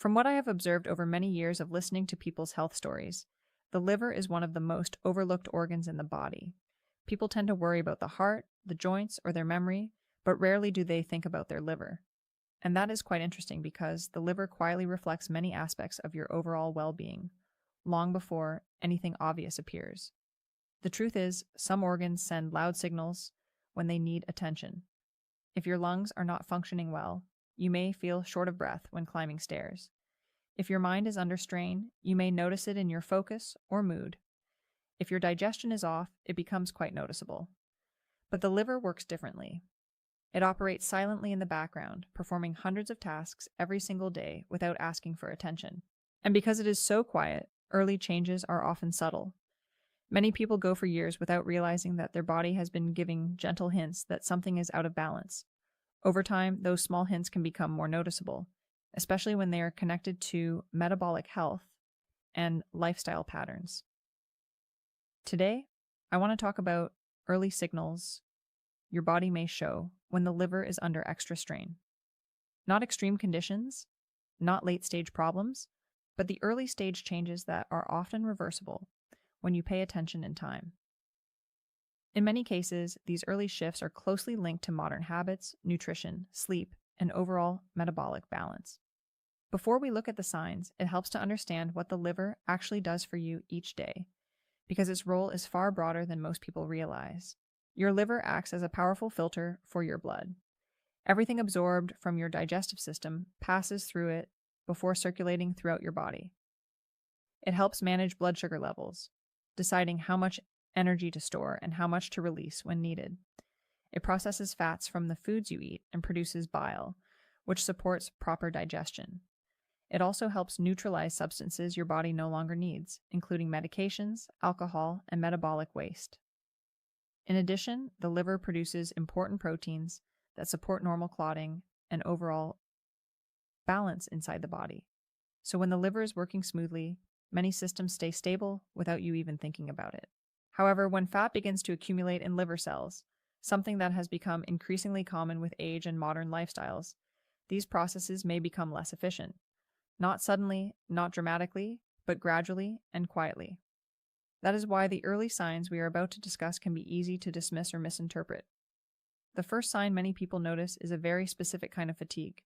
From what I have observed over many years of listening to people's health stories, the liver is one of the most overlooked organs in the body. People tend to worry about the heart, the joints, or their memory, but rarely do they think about their liver. And that is quite interesting because the liver quietly reflects many aspects of your overall well-being, long before anything obvious appears. The truth is, some organs send loud signals when they need attention. If your lungs are not functioning well, you may feel short of breath when climbing stairs. If your mind is under strain, you may notice it in your focus or mood. If your digestion is off, it becomes quite noticeable. But the liver works differently. It operates silently in the background, performing hundreds of tasks every single day without asking for attention. And because it is so quiet, early changes are often subtle. Many people go for years without realizing that their body has been giving gentle hints that something is out of balance. Over time, those small hints can become more noticeable, especially when they are connected to metabolic health and lifestyle patterns. Today, I want to talk about early signals your body may show when the liver is under extra strain. Not extreme conditions, not late-stage problems, but the early-stage changes that are often reversible when you pay attention in time. In many cases, these early shifts are closely linked to modern habits, nutrition, sleep, and overall metabolic balance. Before we look at the signs, it helps to understand what the liver actually does for you each day, because its role is far broader than most people realize. Your liver acts as a powerful filter for your blood. Everything absorbed from your digestive system passes through it before circulating throughout your body. It helps manage blood sugar levels, deciding how much energy to store and how much to release when needed. It processes fats from the foods you eat and produces bile, which supports proper digestion. It also helps neutralize substances your body no longer needs, including medications, alcohol, and metabolic waste. In addition, the liver produces important proteins that support normal clotting and overall balance inside the body. So when the liver is working smoothly, many systems stay stable without you even thinking about it. However, when fat begins to accumulate in liver cells, something that has become increasingly common with age and modern lifestyles, these processes may become less efficient. Not suddenly, not dramatically, but gradually and quietly. That is why the early signs we are about to discuss can be easy to dismiss or misinterpret. The first sign many people notice is a very specific kind of fatigue.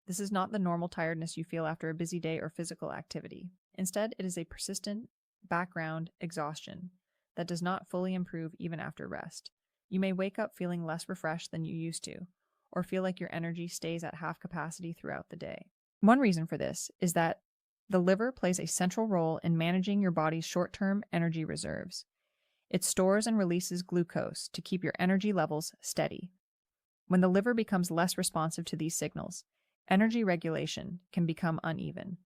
This is not the normal tiredness you feel after a busy day or physical activity. Instead, it is a persistent, background exhaustion that does not fully improve even after rest. You may wake up feeling less refreshed than you used to, or feel like your energy stays at half capacity throughout the day. One reason for this is that the liver plays a central role in managing your body's short-term energy reserves. It stores and releases glucose to keep your energy levels steady. When the liver becomes less responsive to these signals, energy regulation can become uneven.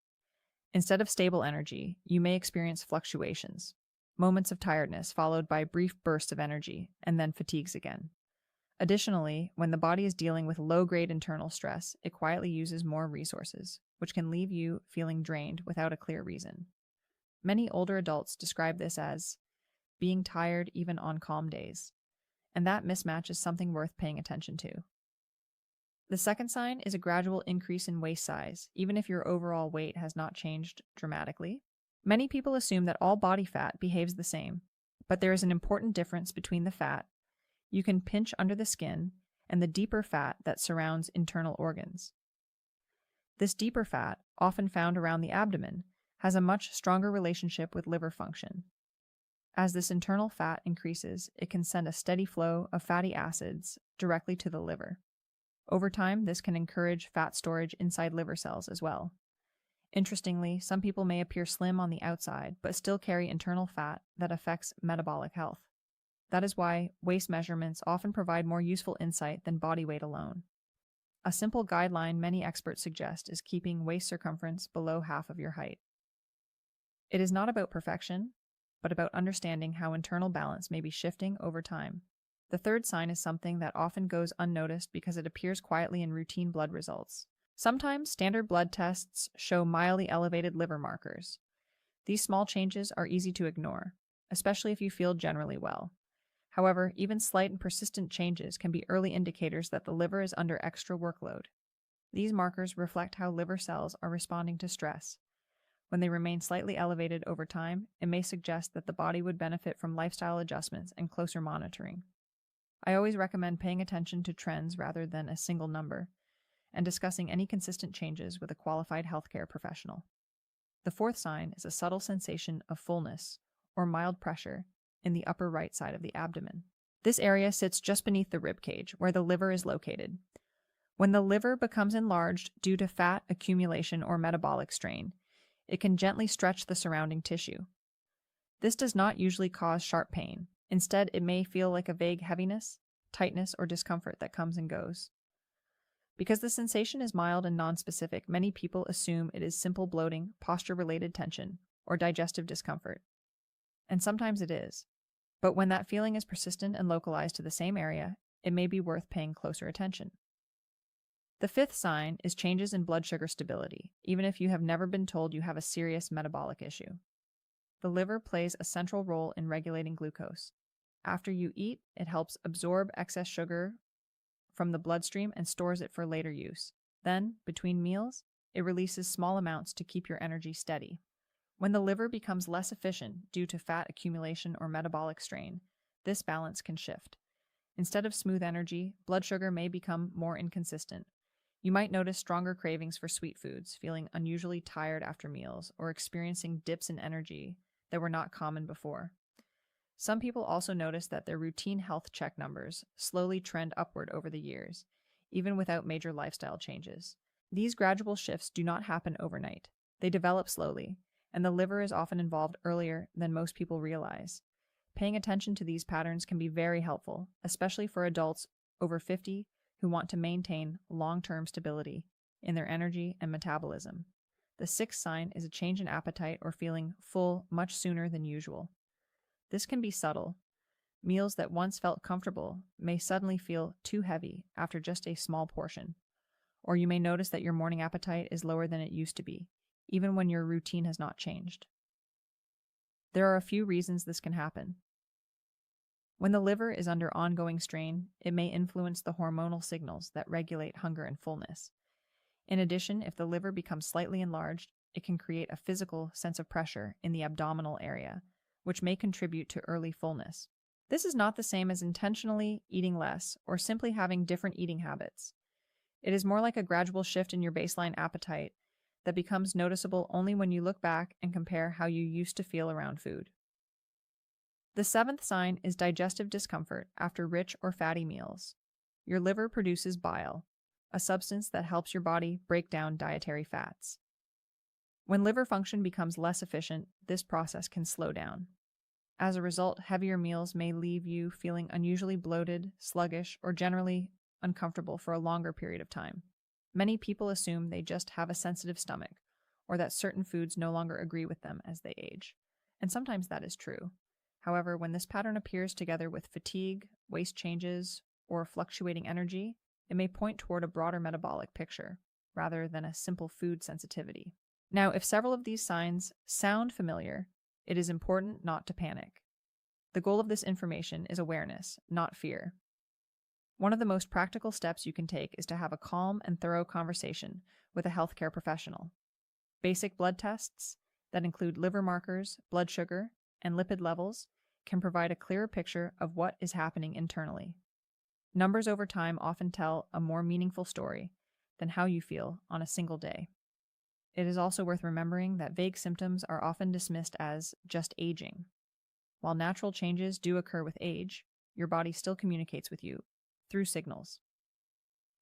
Instead of stable energy, you may experience fluctuations, moments of tiredness followed by brief bursts of energy, and then fatigues again. Additionally, when the body is dealing with low-grade internal stress, it quietly uses more resources, which can leave you feeling drained without a clear reason. Many older adults describe this as being tired even on calm days, and that mismatch is something worth paying attention to. The second sign is a gradual increase in waist size, even if your overall weight has not changed dramatically. Many people assume that all body fat behaves the same, but there is an important difference between the fat you can pinch under the skin and the deeper fat that surrounds internal organs. This deeper fat, often found around the abdomen, has a much stronger relationship with liver function. As this internal fat increases, it can send a steady flow of fatty acids directly to the liver. Over time, this can encourage fat storage inside liver cells as well. Interestingly, some people may appear slim on the outside, but still carry internal fat that affects metabolic health. That is why waist measurements often provide more useful insight than body weight alone. A simple guideline many experts suggest is keeping waist circumference below half of your height. It is not about perfection, but about understanding how internal balance may be shifting over time. The third sign is something that often goes unnoticed because it appears quietly in routine blood results. Sometimes standard blood tests show mildly elevated liver markers. These small changes are easy to ignore, especially if you feel generally well. However, even slight and persistent changes can be early indicators that the liver is under extra workload. These markers reflect how liver cells are responding to stress. When they remain slightly elevated over time, it may suggest that the body would benefit from lifestyle adjustments and closer monitoring. I always recommend paying attention to trends rather than a single number, and discussing any consistent changes with a qualified healthcare professional. The fourth sign is a subtle sensation of fullness or mild pressure in the upper right side of the abdomen. This area sits just beneath the rib cage, where the liver is located. When the liver becomes enlarged due to fat accumulation or metabolic strain, it can gently stretch the surrounding tissue. This does not usually cause sharp pain. Instead, it may feel like a vague heaviness, tightness, or discomfort that comes and goes. Because the sensation is mild and nonspecific, many people assume it is simple bloating, posture-related tension, or digestive discomfort. And sometimes it is. But when that feeling is persistent and localized to the same area, it may be worth paying closer attention. The fifth sign is changes in blood sugar stability, even if you have never been told you have a serious metabolic issue. The liver plays a central role in regulating glucose. After you eat, it helps absorb excess sugar from the bloodstream and stores it for later use. Then, between meals, it releases small amounts to keep your energy steady. When the liver becomes less efficient due to fat accumulation or metabolic strain, this balance can shift. Instead of smooth energy, blood sugar may become more inconsistent. You might notice stronger cravings for sweet foods, feeling unusually tired after meals, or experiencing dips in energy that were not common before. Some people also notice that their routine health check numbers slowly trend upward over the years, even without major lifestyle changes. These gradual shifts do not happen overnight. They develop slowly, and the liver is often involved earlier than most people realize. Paying attention to these patterns can be very helpful, especially for adults over 50 who want to maintain long-term stability in their energy and metabolism. The sixth sign is a change in appetite or feeling full much sooner than usual. This can be subtle. Meals that once felt comfortable may suddenly feel too heavy after just a small portion. Or you may notice that your morning appetite is lower than it used to be, even when your routine has not changed. There are a few reasons this can happen. When the liver is under ongoing strain, it may influence the hormonal signals that regulate hunger and fullness. In addition, if the liver becomes slightly enlarged, it can create a physical sense of pressure in the abdominal area, which may contribute to early fullness. This is not the same as intentionally eating less or simply having different eating habits. It is more like a gradual shift in your baseline appetite that becomes noticeable only when you look back and compare how you used to feel around food. The seventh sign is digestive discomfort after rich or fatty meals. Your liver produces bile, a substance that helps your body break down dietary fats. When liver function becomes less efficient, this process can slow down. As a result, heavier meals may leave you feeling unusually bloated, sluggish, or generally uncomfortable for a longer period of time. Many people assume they just have a sensitive stomach, or that certain foods no longer agree with them as they age. And sometimes that is true. However, when this pattern appears together with fatigue, waist changes, or fluctuating energy, it may point toward a broader metabolic picture, rather than a simple food sensitivity. Now, if several of these signs sound familiar, it is important not to panic. The goal of this information is awareness, not fear. One of the most practical steps you can take is to have a calm and thorough conversation with a healthcare professional. Basic blood tests that include liver markers, blood sugar, and lipid levels can provide a clearer picture of what is happening internally. Numbers over time often tell a more meaningful story than how you feel on a single day. It is also worth remembering that vague symptoms are often dismissed as just aging. While natural changes do occur with age, your body still communicates with you through signals.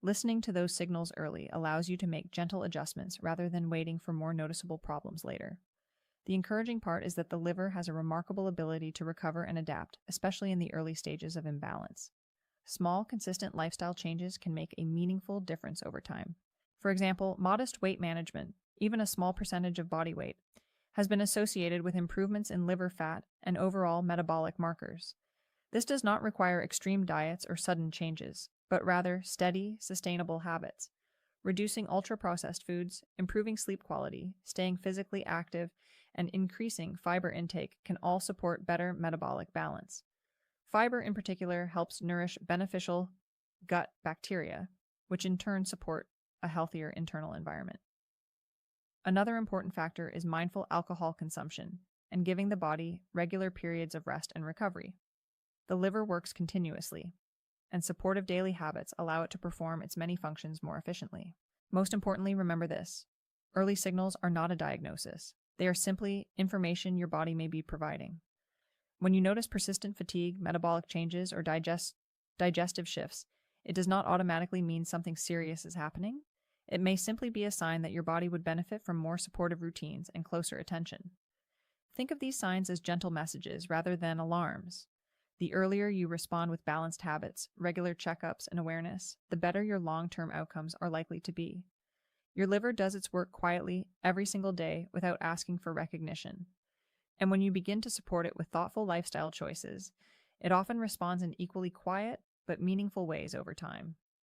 Listening to those signals early allows you to make gentle adjustments rather than waiting for more noticeable problems later. The encouraging part is that the liver has a remarkable ability to recover and adapt, especially in the early stages of imbalance. Small, consistent lifestyle changes can make a meaningful difference over time. For example, modest weight management, even a small percentage of body weight, has been associated with improvements in liver fat and overall metabolic markers. This does not require extreme diets or sudden changes, but rather steady, sustainable habits. Reducing ultra-processed foods, improving sleep quality, staying physically active, and increasing fiber intake can all support better metabolic balance. Fiber in particular helps nourish beneficial gut bacteria, which in turn support a healthier internal environment. Another important factor is mindful alcohol consumption and giving the body regular periods of rest and recovery. The liver works continuously, and supportive daily habits allow it to perform its many functions more efficiently. Most importantly, remember this: early signals are not a diagnosis. They are simply information your body may be providing. When you notice persistent fatigue, metabolic changes, or digestive shifts, it does not automatically mean something serious is happening. It may simply be a sign that your body would benefit from more supportive routines and closer attention. Think of these signs as gentle messages rather than alarms. The earlier you respond with balanced habits, regular checkups, and awareness, the better your long-term outcomes are likely to be. Your liver does its work quietly every single day without asking for recognition. And when you begin to support it with thoughtful lifestyle choices, it often responds in equally quiet but meaningful ways over time.